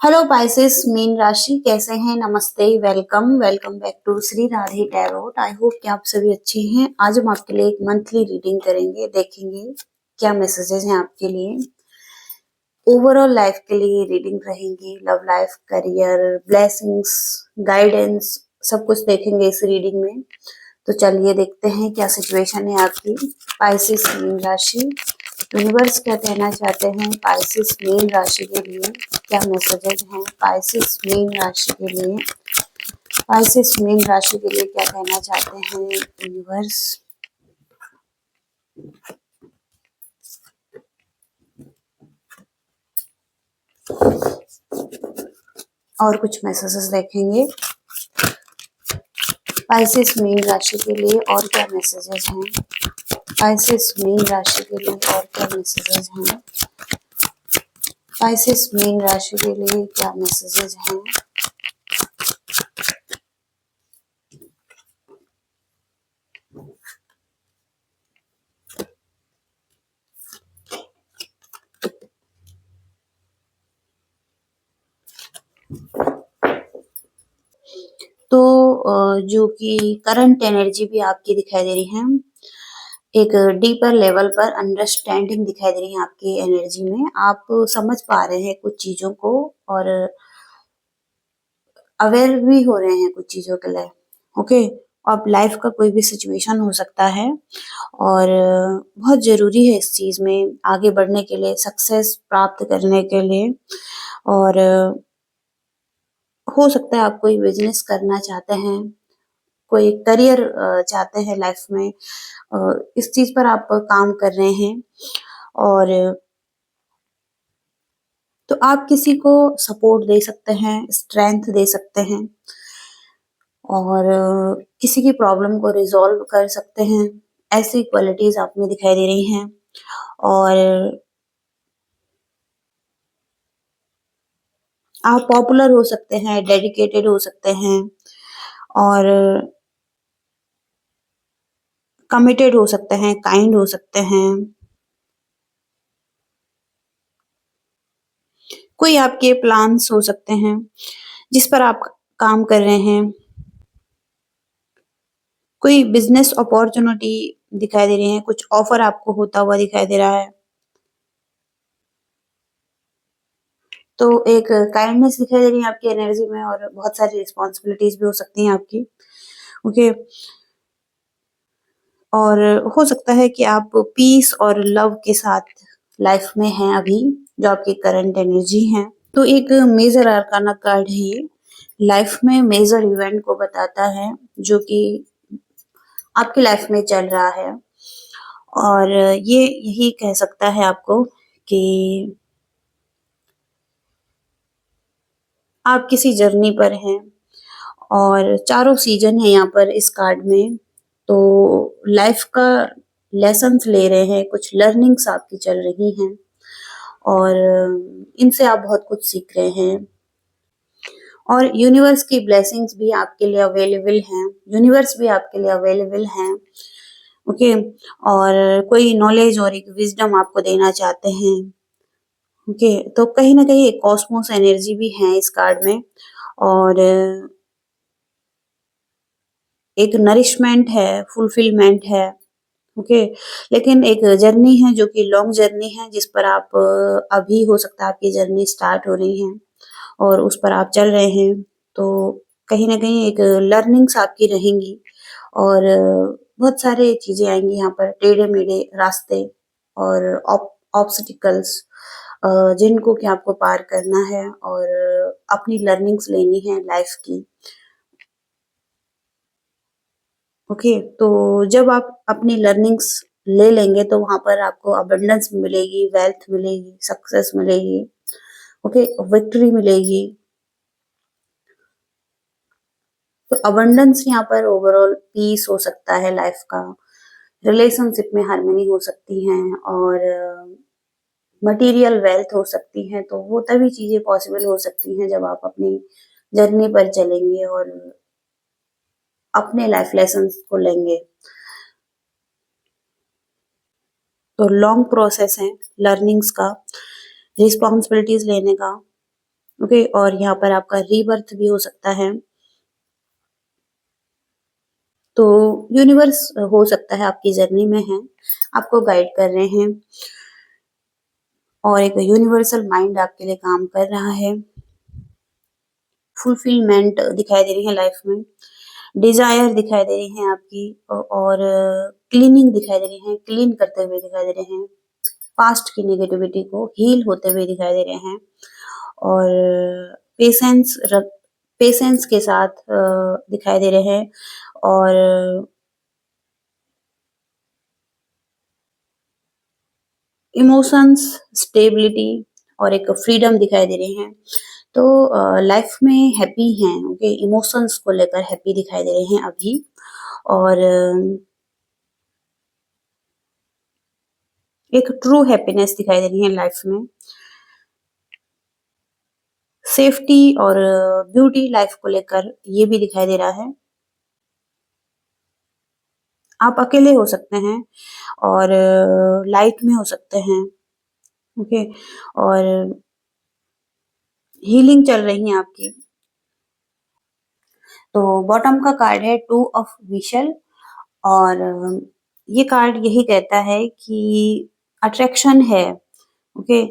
Hello Pisces mean राशि कैसे हैं। नमस्ते, welcome welcome back to Shri Radhe tarot. I hope कि आप सभी अच्छे हैं। आज हम आपके लिए एक मंथली रीडिंग करेंगे, देखेंगे क्या मैसेजेस हैं आपके लिए। ओवरऑल लाइफ के लिए रीडिंग रहेंगी, love life, career, blessings, guidance, सब कुछ देखेंगे इस रीडिंग में। तो चलिए देखते हैं क्या सिचुएशन है आपकी पाइसेस मीन राशि। यूनिवर्स क्या कहना चाहते हैं पाइसेस मीन राशि के लिए, क्या मैसेजेस हैं पाइसेस मीन राशि के लिए। पाइसेस मीन राशि के लिए क्या कहना चाहते हैं यूनिवर्स। और कुछ मैसेजेस देखेंगे पाइसेस मीन राशि के लिए, और क्या मैसेजेस हैं पाइसेस मीन राशि के लिए, और क्या मैसेजेस हैं पाइसेस मीन राशि के लिए, क्या मैसेजेस हैं। तो जो कि करंट एनर्जी भी आपकी दिखाई दे रही है, एक डीपर लेवल पर अंडरस्टैंडिंग दिखाई दे रही है आपकी एनर्जी में। आप समझ पा रहे हैं कुछ चीजों को और अवेयर भी हो रहे हैं कुछ चीजों के लिए। ओके, अब लाइफ का कोई भी सिचुएशन हो सकता है और बहुत जरूरी है इस चीज में आगे बढ़ने के लिए, सक्सेस प्राप्त करने के लिए। और हो सकता है आप कोई बिजनेस करना चाहते हैं, कोई करियर चाहते हैं लाइफ में, इस चीज पर आप काम कर रहे हैं। और तो आप किसी को सपोर्ट दे सकते हैं, स्ट्रेंथ दे सकते हैं और किसी की प्रॉब्लम को रिजॉल्व कर सकते हैं। ऐसी क्वालिटीज आप में दिखाई दे रही हैं। और आप पॉपुलर हो सकते हैं, डेडिकेटेड हो सकते हैं और कमिटेड हो सकते हैं, काइंड हो सकते हैं। कोई आपके प्लान्स हो सकते हैं जिस पर आप काम कर रहे हैं। कोई बिजनेस अपॉर्चुनिटी दिखाई दे रही है, कुछ ऑफर आपको होता हुआ दिखाई दे रहा है। तो एक काइंडनेस दिखाई दे रही है आपकी एनर्जी में और बहुत सारी रिस्पॉन्सिबिलिटीज भी हो सकती हैं आपकी। ओके, और हो सकता है कि आप पीस और लव के साथ लाइफ में हैं अभी, जो आपकी करंट एनर्जी है। तो एक मेजर आर्काना कार्ड है ये, लाइफ में मेजर इवेंट को बताता है जो कि आपकी लाइफ में चल रहा है। और ये यही कह सकता है आपको कि आप किसी जर्नी पर हैं और चारों सीजन है यहाँ पर इस कार्ड में। तो लाइफ का लेसन्स ले रहे हैं, कुछ लर्निंग्स आपकी चल रही हैं और इनसे आप बहुत कुछ सीख रहे हैं। और यूनिवर्स की ब्लेसिंग्स भी आपके लिए अवेलेबल हैं, यूनिवर्स भी आपके लिए अवेलेबल हैं। ओके, और कोई नॉलेज और एक विजडम आपको देना चाहते हैं। ओके, तो कहीं ना कहीं एक कॉस्मोस एनर्जी भी है इस कार्ड में और एक नरिशमेंट है, फुलफिलमेंट है। ओके, लेकिन एक जर्नी है जो कि लॉन्ग जर्नी है, जिस पर आप अभी हो सकता है आपकी जर्नी स्टार्ट हो रही है और उस पर आप चल रहे हैं। तो कहीं ना कहीं एक लर्निंग्स आपकी रहेंगी और बहुत सारे चीजें आएंगी यहाँ पर, टेढ़े मेढ़े रास्ते और ऑब्स्टिकल्स जिनको कि आपको पार करना है और अपनी लर्निंग्स लेनी है लाइफ की। ओके, तो जब आप अपनी लर्निंग्स ले लेंगे तो वहां पर आपको अबंडेंस मिलेगी, वेल्थ मिलेगी, सक्सेस मिलेगी। ओके, विक्ट्री मिलेगी। तो अबंडेंस यहाँ पर ओवरऑल पीस हो सकता है लाइफ का, रिलेशनशिप में हार्मनी हो सकती है और मटेरियल वेल्थ हो सकती है। तो वो तभी चीजें पॉसिबल हो सकती हैं जब आप अपनी जर्नी पर चलेंगे और अपने लाइफ लेसन्स को लेंगे। तो लॉन्ग प्रोसेस है लर्निंग्स का, रिस्पॉन्सिबिलिटीज लेने का। ओके, और यहाँ पर आपका रीबर्थ भी हो सकता है। तो यूनिवर्स हो सकता है आपकी जर्नी में है, आपको गाइड कर रहे हैं, और एक यूनिवर्सल माइंड आपके लिए काम कर रहा है। फुलफिलमेंट दिखाई दे रही है लाइफ में, डिजायर दिखाई दे रही है आपकी, और क्लीनिंग दिखाई दे रही है, क्लीन करते हुए दिखाई दे रहे हैं, पास्ट की नेगेटिविटी को हील होते हुए दिखाई दे रहे हैं, और पेशेंस पेशेंस के साथ दिखाई दे रहे हैं, और इमोशंस, स्टेबिलिटी और एक फ्रीडम दिखाई दे रही है। तो लाइफ में हैप्पी हैं, ओके, इमोशंस को लेकर हैप्पी दिखाई दे रहे हैं अभी, और एक ट्रू हैप्पीनेस दिखाई दे रही है लाइफ में। सेफ्टी और ब्यूटी लाइफ को लेकर ये भी दिखाई दे रहा है। आप अकेले हो सकते हैं, और लाइट में हो सकते हैं, ओके, और हीलिंग चल रही है आपकी। तो बॉटम का कार्ड है टू ऑफ विशल, और ये कार्ड यही कहता है कि अट्रैक्शन है, ओके,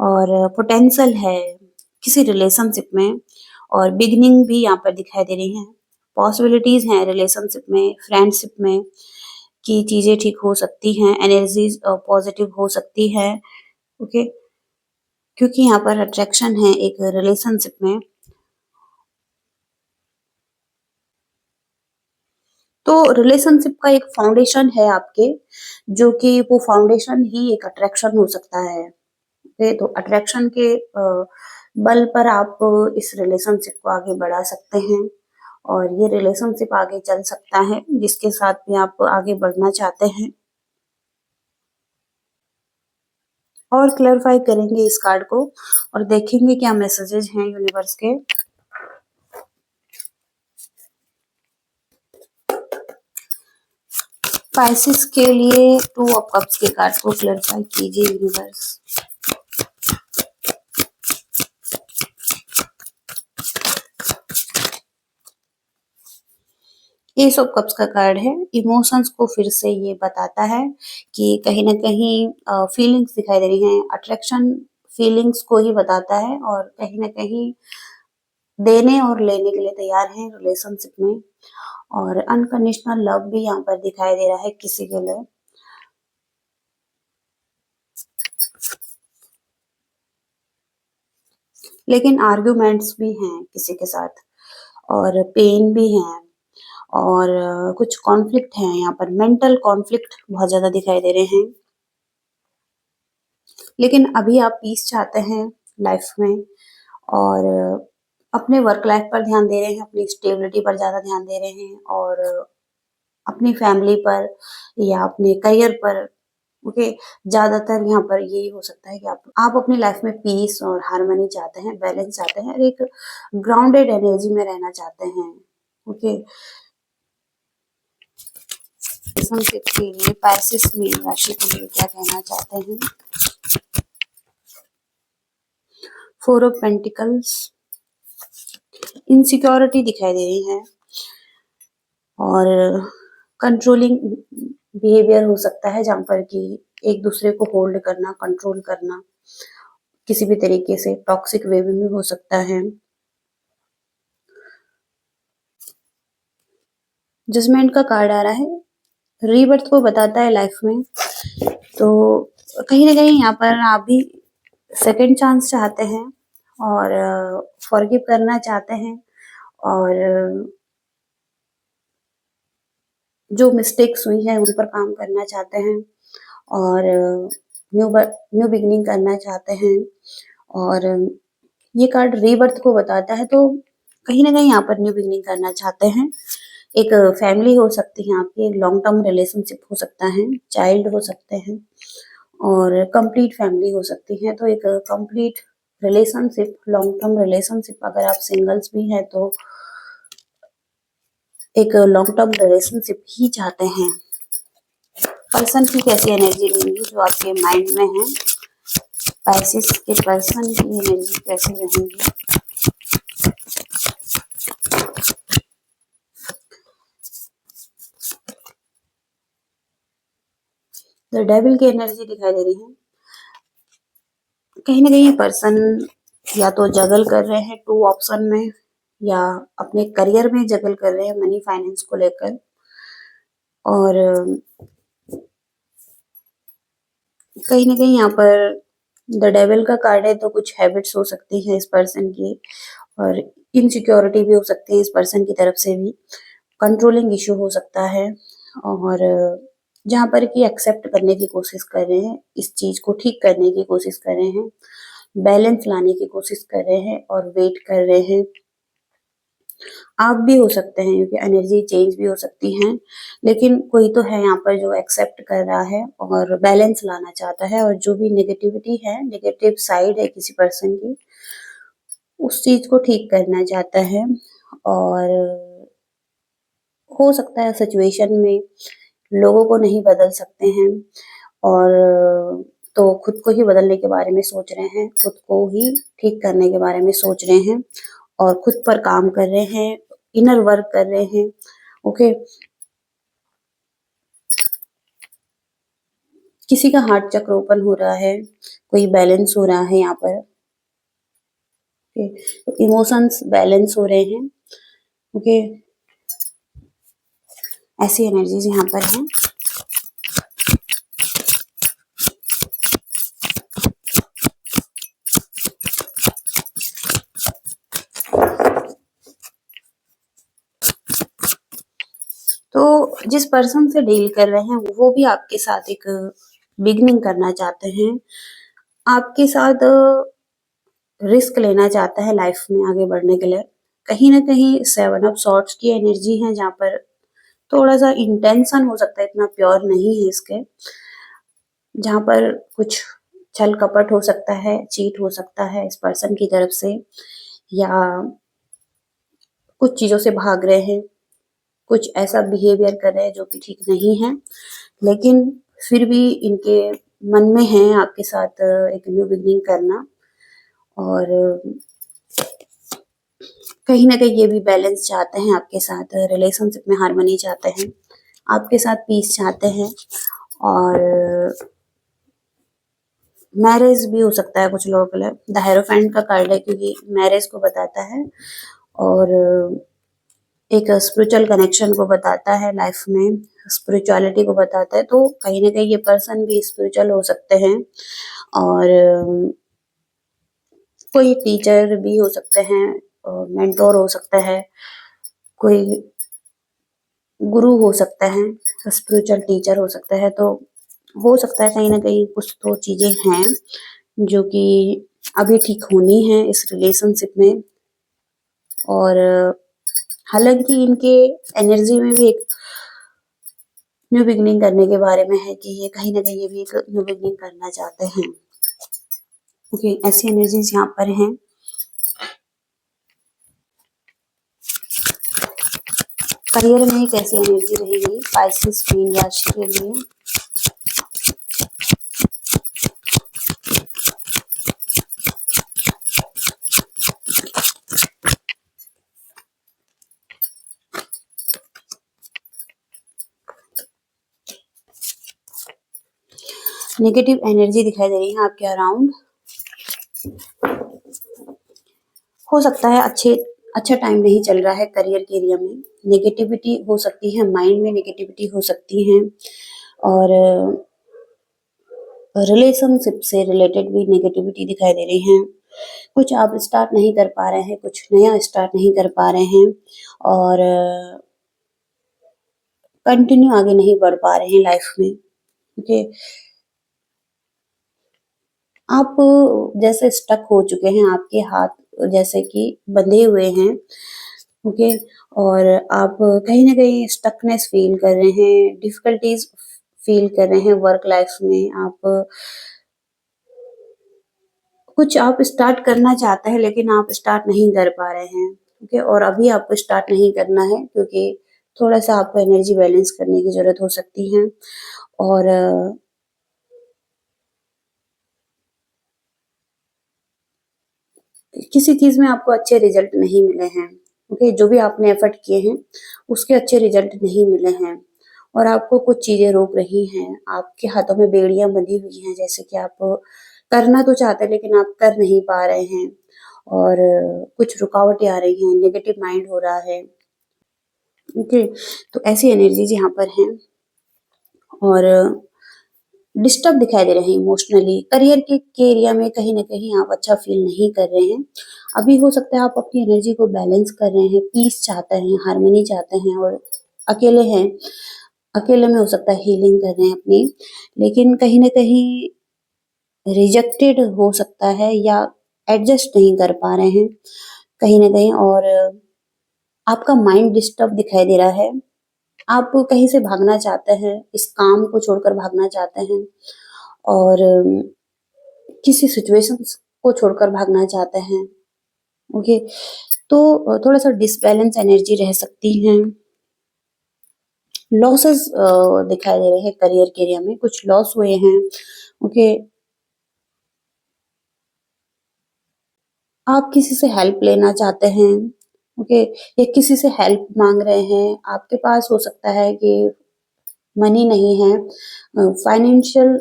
और पोटेंशियल है किसी रिलेशनशिप में, और बिगिनिंग भी यहाँ पर दिखाई दे रही है। पॉसिबिलिटीज हैं रिलेशनशिप में, फ्रेंडशिप में, कि चीजें ठीक हो सकती हैं, एनर्जीज पॉजिटिव हो सकती है, ओके, क्योंकि यहाँ पर अट्रैक्शन है एक रिलेशनशिप में। तो रिलेशनशिप का एक फाउंडेशन है आपके, जो कि वो फाउंडेशन ही एक अट्रैक्शन हो सकता है। तो अट्रैक्शन के बल पर आप इस रिलेशनशिप को आगे बढ़ा सकते हैं, और ये रिलेशनशिप आगे चल सकता है जिसके साथ भी आप आगे बढ़ना चाहते हैं। और क्लैरिफाई करेंगे इस कार्ड को, और देखेंगे क्या मैसेजेस हैं यूनिवर्स के। पाइसेस के लिए टू ऑफ कप्स के कार्ड को क्लैरिफाई कीजिए यूनिवर्स। एस ऑफ कप्स का कार्ड है, इमोशंस को फिर से ये बताता है कि कहीं ना कहीं फीलिंग्स दिखाई दे रही हैं, अट्रैक्शन फीलिंग्स को ही बताता है, और कहीं ना कहीं देने और लेने के लिए तैयार हैं रिलेशनशिप में, और अनकंडीशनल लव भी यहाँ पर दिखाई दे रहा है किसी के लिए। लेकिन आर्ग्यूमेंट्स भी हैं किसी के साथ, और पेन भी है, और कुछ कॉन्फ्लिक्ट है यहाँ पर, मेंटल कॉन्फ्लिक्ट बहुत ज्यादा दिखाई दे रहे हैं। लेकिन अभी आप पीस चाहते हैं लाइफ में, और अपने वर्क लाइफ पर ध्यान दे रहे हैं, अपनी स्टेबिलिटी पर ज्यादा ध्यान दे रहे हैं, और अपनी फैमिली पर या अपने करियर पर, ओके, ज्यादातर यहाँ पर यही हो सकता है कि आप अपनी लाइफ में पीस और हार्मनी चाहते हैं, बैलेंस चाहते हैं, और एक ग्राउंडेड एनर्जी में रहना चाहते हैं, ओके। रिलेशनशिप के लिए पाइसेस मीन राशि के लिए क्या कहना चाहते हैं? फोर ऑफ पेंटिकल्स, इनसिक्योरिटी दिखाई दे रही है, और कंट्रोलिंग बिहेवियर हो सकता है जहाँ पर कि एक दूसरे को होल्ड करना, कंट्रोल करना, किसी भी तरीके से टॉक्सिक वे में हो सकता है। जजमेंट का कार्ड आ रहा है, रीबर्थ को बताता है लाइफ में। तो कहीं ना कहीं यहाँ पर आप भी सेकंड चांस चाहते हैं, और फॉरगिव करना चाहते हैं, और जो मिस्टेक्स हुई है उन पर काम करना चाहते हैं, और न्यू बिगिनिंग करना चाहते हैं, और ये कार्ड रीबर्थ को बताता है। तो कहीं ना कहीं यहाँ पर न्यू बिगिनिंग करना चाहते हैं। एक फैमिली हो सकती है आपकी, एक लॉन्ग टर्म रिलेशनशिप हो सकता है, चाइल्ड हो सकते हैं, और कंप्लीट फैमिली हो सकती है। तो एक complete relationship, long term relationship, अगर आप सिंगल्स भी हैं तो एक लॉन्ग टर्म रिलेशनशिप ही चाहते हैं। पर्सन की कैसी एनर्जी लेंगी जो आपके माइंड में है? पाइसेस के पर्सन की एनर्जी कैसे रहेंगी। द डेविल की एनर्जी दिखाई दे रही है। कहीं ना कहीं ये पर्सन या तो जगल कर रहे हैं टू ऑप्शन में, या अपने करियर में जगल कर रहे हैं मनी फाइनेंस को लेकर। और कहीं ना कहीं यहाँ पर द डेविल का कार्ड है, तो कुछ हैबिट्स हो सकती है इस पर्सन की, और इनसिक्योरिटी भी हो सकती है इस पर्सन की तरफ से भी, कंट्रोलिंग इशू हो सकता है। और जहाँ पर कि एक्सेप्ट करने की कोशिश कर रहे हैं, इस चीज को ठीक करने की कोशिश कर रहे हैं, बैलेंस लाने की कोशिश कर रहे हैं और वेट कर रहे हैं। आप भी हो सकते हैं, क्योंकि एनर्जी चेंज भी हो सकती है, लेकिन कोई तो है यहाँ पर जो एक्सेप्ट कर रहा है और बैलेंस लाना चाहता है, और जो भी नेगेटिविटी है, नेगेटिव साइड है किसी पर्सन की, उस चीज को ठीक करना चाहता है। और हो सकता है सिचुएशन में लोगों को नहीं बदल सकते हैं, और तो खुद को ही बदलने के बारे में सोच रहे हैं, खुद को ही ठीक करने के बारे में सोच रहे हैं, और खुद पर काम कर रहे हैं, इनर वर्क कर रहे हैं। ओके, किसी का हार्ट चक्र ओपन हो रहा है, कोई बैलेंस हो रहा है यहाँ पर। ओके, इमोशंस बैलेंस हो रहे हैं। ओके, ऐसी एनर्जीज यहाँ पर हैं। तो जिस पर्सन से डील कर रहे हैं वो भी आपके साथ एक बिगनिंग करना चाहते हैं, आपके साथ रिस्क लेना चाहता है लाइफ में आगे बढ़ने के लिए। कहीं ना कहीं 7 ऑफ सॉर्ड्स की एनर्जी है, जहाँ पर थोड़ा सा इंटेंशन हो सकता है, इतना प्योर नहीं है इसके, जहाँ पर कुछ छल कपट हो सकता है, चीट हो सकता है इस पर्सन की तरफ से, या कुछ चीजों से भाग रहे हैं, कुछ ऐसा बिहेवियर कर रहे हैं जो कि ठीक नहीं है, लेकिन फिर भी इनके मन में है आपके साथ एक न्यू बिगनिंग करना। और कहीं ना कहीं ये भी बैलेंस चाहते हैं आपके साथ, रिलेशनशिप में हार्मनी चाहते हैं, आपके साथ पीस चाहते हैं। और मैरिज भी हो सकता है कुछ लोगों के लिए। द हेरोफेंट का कार्ड है, क्योंकि मैरिज को बताता है और एक स्पिरिचुअल कनेक्शन को बताता है, लाइफ में स्पिरिचुअलिटी को बताता है। तो कहीं ना कहीं ये पर्सन भी स्पिरिचुअल हो सकते हैं, और कोई टीचर भी हो सकते हैं, मेंटोर हो सकता है, कोई गुरु हो सकता है, स्पिरिचुअल टीचर हो सकता है। तो हो सकता है कहीं ना कहीं कुछ तो चीजें हैं जो कि अभी ठीक होनी है इस रिलेशनशिप में। और हालांकि इनके एनर्जी में भी एक न्यू बिगनिंग करने के बारे में है, कि ये कहीं ना कहीं ये भी एक न्यू बिगनिंग करना चाहते हैं। ओके, ऐसी एनर्जीज यहाँ पर हैं। करियर में कैसी एनर्जी रहेगी पाइसेस मीन राशि के लिए। नेगेटिव एनर्जी दिखाई दे रही है आपके अराउंड। हो सकता है अच्छा टाइम नहीं चल रहा है करियर के एरिया में, नेगेटिविटी हो सकती है, माइंड में नेगेटिविटी हो सकती है, और रिलेशनशिप से रिलेटेड भी नेगेटिविटी दिखाई दे रही है। कुछ आप स्टार्ट नहीं कर पा रहे हैं, कुछ नया स्टार्ट नहीं कर पा रहे हैं, और कंटिन्यू आगे नहीं बढ़ पा रहे हैं लाइफ में। ओके, आप जैसे स्टक हो चुके हैं, आपके हाथ जैसे कि बंधे हुए हैं। ओके, और आप कहीं ना कहीं स्टकनेस फील कर रहे हैं, डिफिकल्टीज फील कर रहे हैं वर्क लाइफ में। आप कुछ आप स्टार्ट करना चाहते हैं, लेकिन आप स्टार्ट नहीं कर पा रहे हैं। ओके, और अभी आपको स्टार्ट नहीं करना है, क्योंकि थोड़ा सा आपको एनर्जी बैलेंस करने की जरूरत हो सकती है। और किसी चीज में आपको अच्छे रिजल्ट नहीं मिले हैं। ओके, जो भी आपने एफर्ट किए हैं उसके अच्छे रिजल्ट नहीं मिले हैं और आपको कुछ चीजें रोक रही हैं। आपके हाथों में बेड़ियां बंधी हुई हैं, जैसे कि आप करना तो चाहते हैं लेकिन आप कर नहीं पा रहे हैं और कुछ रुकावटें आ रही हैं, नेगेटिव माइंड हो रहा है। ओके, तो ऐसी एनर्जीज यहाँ पर हैं और डिस्टर्ब दिखाई दे रहे हैं इमोशनली। करियर के एरिया में कहीं न कहीं आप अच्छा फ़ील नहीं कर रहे हैं। अभी हो सकता है आप अपनी एनर्जी को बैलेंस कर रहे हैं, पीस चाहते हैं, हार्मनी चाहते हैं और अकेले हैं। अकेले में हो सकता है हीलिंग कर रहे हैं अपनी, लेकिन कहीं न कहीं रिजेक्टेड हो सकता है या एडजस्ट नहीं कर पा रहे हैं कहीं न कहीं और आपका माइंड डिस्टर्ब दिखाई दे रहा है। आप कहीं से भागना चाहते हैं, इस काम को छोड़कर भागना चाहते हैं और किसी सिचुएशंस को छोड़कर भागना चाहते हैं। ओके, तो थोड़ा-सा डिसबैलेंस एनर्जी रह सकती हैं। लॉसेस दिखाई दे रहे हैं करियर के एरिया में, कुछ लॉस हुए हैं। ओके, आप किसी से हेल्प लेना चाहते हैं। ओके, या किसी से हेल्प माँग रहे हैं। आपके पास हो सकता है कि मनी नहीं है, फाइनेंशियल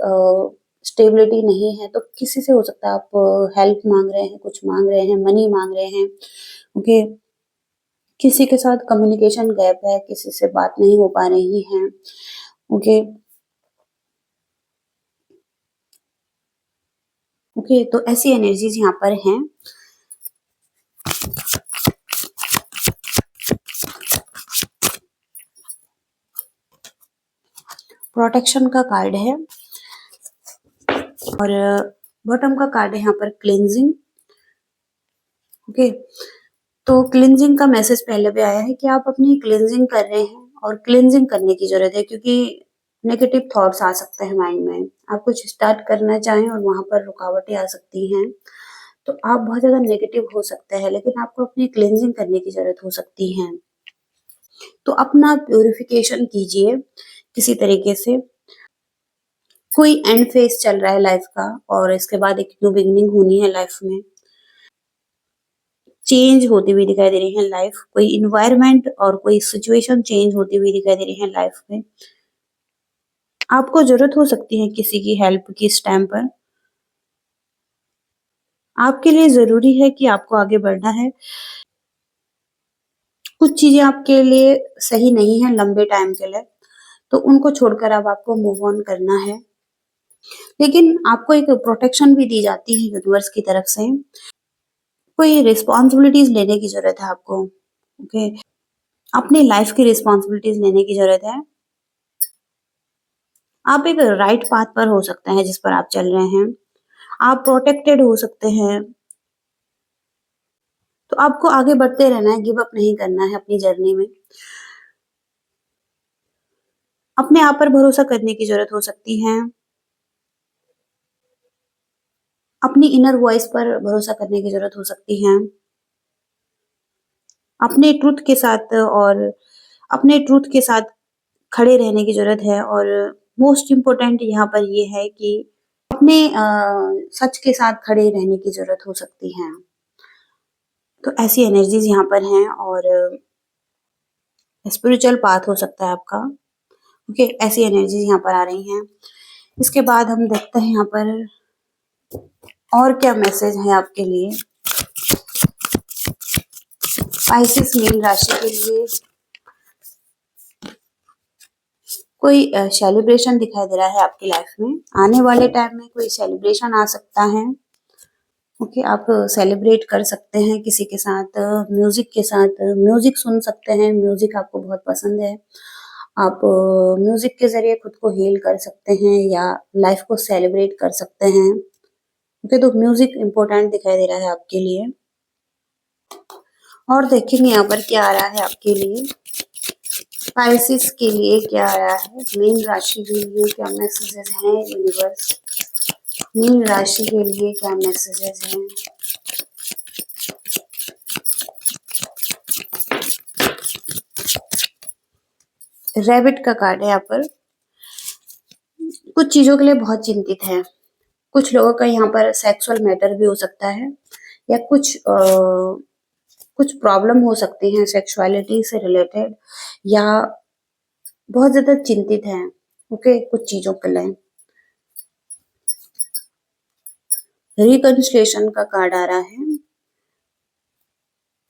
स्टेबिलिटी नहीं है, तो किसी से हो सकता है आप हेल्प माँग रहे हैं, कुछ माँग रहे हैं, मनी माँग रहे हैं। ओके, किसी के साथ कम्युनिकेशन गैप है, किसी से बात नहीं हो पा रही है। ओके, ओके, तो ऐसी एनर्जीज़ यहाँ पर हैं। प्रोटेक्शन का कार्ड है और बॉटम का कार्ड है यहाँ पर क्लींजिंग। ओके, तो क्लींजिंग का मैसेज पहले भी आया है कि आप अपनी क्लींजिंग कर रहे हैं और क्लींजिंग करने की ज़रूरत है क्योंकि नेगेटिव थॉट्स आ सकते हैं माइंड में। आप कुछ स्टार्ट करना चाहें और वहाँ पर रुकावटें आ सकती हैं, तो आप बहुत ज़्यादा नेगेटिव हो सकते हैं, लेकिन आपको अपनी क्लींजिंग करने की ज़रूरत हो सकती है। तो अपना प्यूरिफिकेशन कीजिए किसी तरीके से। कोई एंड फेज़ चल रहा है लाइफ़ का और इसके बाद एक न्यू बिगिनिंग होनी है लाइफ़ में। चेंज होती हुई दिखाई दे रही है लाइफ़, कोई एनवायरनमेंट और कोई सिचुएशन चेंज होती हुई दिखाई दे रही है लाइफ़ में। आपको ज़रूरत हो सकती है किसी की हेल्प की इस टाइम पर। आपके लिए ज़रूरी है कि आपको आगे बढ़ना है। कुछ चीज़ें आपके लिए सही नहीं है लंबे टाइम के लिए, तो उनको छोड़कर अब आपको मूव ऑन करना है। लेकिन आपको एक प्रोटेक्शन भी दी जाती है यूनिवर्स की तरफ से। कोई रिस्पॉन्सिबिलिटीज़ लेने की ज़रूरत है आपको, ओके? अपनी लाइफ़ की रिस्पॉन्सिबिलिटीज़ लेने की ज़रूरत है। आप एक राइट पाथ पर हो सकते हैं जिस पर आप चल रहे हैं। आप प्रोटेक्टेड हो सकते हैं। तो आपको आगे बढ़ते रहना है, गिव अप नहीं करना है अपनी जर्नी में। अपने आप पर भरोसा करने की ज़रूरत हो सकती है। अपनी इनर वॉइस पर भरोसा करने की ज़रूरत हो सकती है। अपने ट्रुथ के साथ और अपने ट्रुथ के साथ खड़े रहने की ज़रूरत है और मोस्ट इम्पोर्टेंट यहाँ पर ये है कि अपने सच के साथ खड़े रहने की ज़रूरत हो सकती है। तो ऐसी एनर्जीज़ यहाँ पर हैं और स्पिरिचुअल पाथ हो सकता है आपका। ओके, ऐसी एनर्जीज़ यहाँ पर आ रही हैं। इसके बाद हम देखते हैं यहाँ पर और क्या मैसेज है आपके लिए। स्पाइसेस मीन राशि के लिए कोई सेलिब्रेशन दिखाई दे रहा है आपकी लाइफ में। आने वाले टाइम में कोई सेलिब्रेशन आ सकता है। ओके, आप सेलिब्रेट कर सकते हैं किसी के साथ, म्यूजिक के साथ, म्यूजिक सुन सकते हैं। म्यूजिक आपको बहुत पसंद है, आप म्यूजिक के जरिए खुद को हील कर सकते हैं या लाइफ को सेलिब्रेट कर सकते हैं। ओके, तो म्यूजिक इम्पोर्टेंट दिखाई दे रहा है आपके लिए। और देखेंगे यहाँ पर क्या आ रहा है आपके लिए। स्पाइसेस के लिए क्या आ रहा है, मीन राशि के लिए क्या मैसेजेस हैं यूनिवर्स। मीन राशि के लिए क्या मैसेजेस हैं। रैबिट का कार्ड है यहाँ पर। कुछ चीजों के लिए बहुत चिंतित है। कुछ लोगों का यहाँ पर सेक्सुअल मैटर भी हो सकता है या कुछ प्रॉब्लम हो सकती हैं सेक्सुअलिटी से रिलेटेड, या बहुत ज़्यादा चिंतित हैं, ओके, कुछ चीज़ों के लिए। रिकन्सिलिएशन का कार्ड आ रहा है,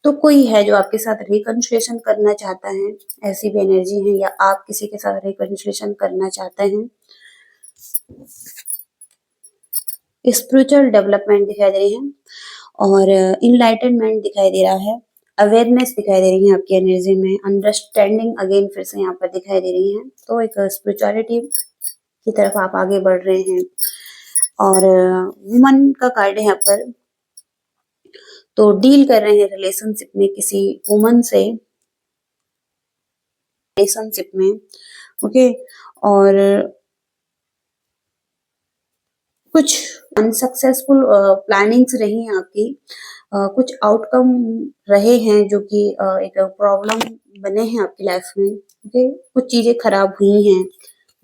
तो कोई है जो आपके साथ रिकन्सिलिएशन करना चाहता है, ऐसी भी एनर्जी है, या आप किसी के साथ रिकन्सिलिएशन करना चाहते हैं। स्पिरिचुअल डेवलपमेंट दिखाई दे रही है और इनलाइटनमेंट दिखाई दे रहा है, अवेयरनेस दिखाई दे रही है आपकी एनर्जी में, अंडरस्टैंडिंग अगेन फिर से यहाँ पर दिखाई दे रही है। तो एक स्पिरिचुअलिटी की तरफ आप आगे बढ़ रहे हैं। और वुमन का कार्ड है यहाँ पर, तो डील कर रहे हैं रिलेशनशिप में किसी वुमन से, रिलेशनशिप में, ओके। और कुछ अनसक्सेसफुल प्लानिंग्स रही हैं आपकी, कुछ आउटकम रहे हैं जो कि एक प्रॉब्लम बने हैं आपकी लाइफ में, ओके। कुछ चीजें खराब हुई हैं,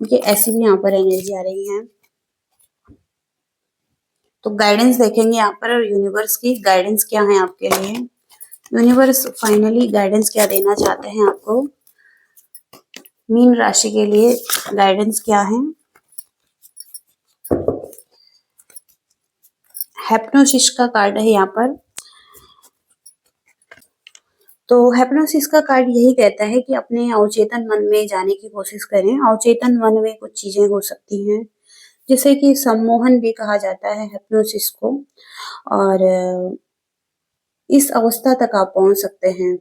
ओके, ऐसी भी यहाँ पर एनर्जी आ रही है। तो गाइडेंस देखेंगे यहाँ पर, यूनिवर्स की गाइडेंस क्या है आपके लिए। यूनिवर्स फाइनली गाइडेंस क्या देना चाहते हैं आपको, मीन राशि के लिए गाइडेंस क्या है। हिप्नोसिस का कार्ड है यहाँ पर, तो हिप्नोसिस का कार्ड यही कहता है कि अपने अवचेतन मन में जाने की कोशिश करें। अवचेतन मन में कुछ चीजें हो सकती हैं, जैसे कि सम्मोहन भी कहा जाता है हिप्नोसिस को, और इस अवस्था तक आप पहुंच सकते हैं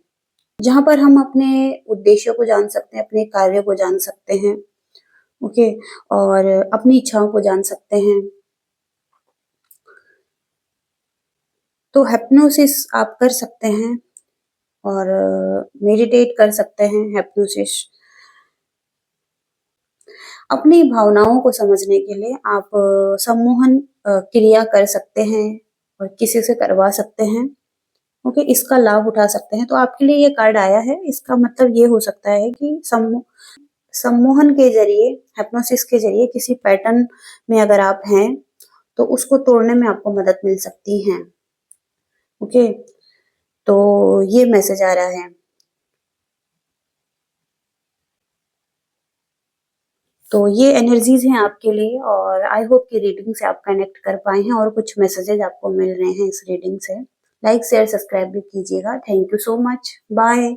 जहां पर हम अपने उद्देश्यों को जान सकते हैं, अपने कार्यों को जान सकते हैं, ओके, और अपनी इच्छाओं को जान सकते हैं। तो हिप्नोसिस आप कर सकते हैं और मेडिटेट कर सकते हैं। हिप्नोसिस अपनी भावनाओं को समझने के लिए आप सम्मोहन क्रिया कर सकते हैं और किसी से करवा सकते हैं, ओके, इसका लाभ उठा सकते हैं। तो आपके लिए ये कार्ड आया है, इसका मतलब ये हो सकता है कि सम्मोहन के जरिए, हिप्नोसिस के जरिए किसी पैटर्न में अगर आप हैं तो उसको तोड़ने में आपको मदद मिल सकती है, ओके। तो ये मैसेज आ रहा है। तो ये एनर्जीज हैं आपके लिए, और आई होप कि रीडिंग से आप कनेक्ट कर पाए हैं और कुछ मैसेजेस आपको मिल रहे हैं इस रीडिंग से। लाइक शेयर सब्सक्राइब भी कीजिएगा। Thank you so much, bye.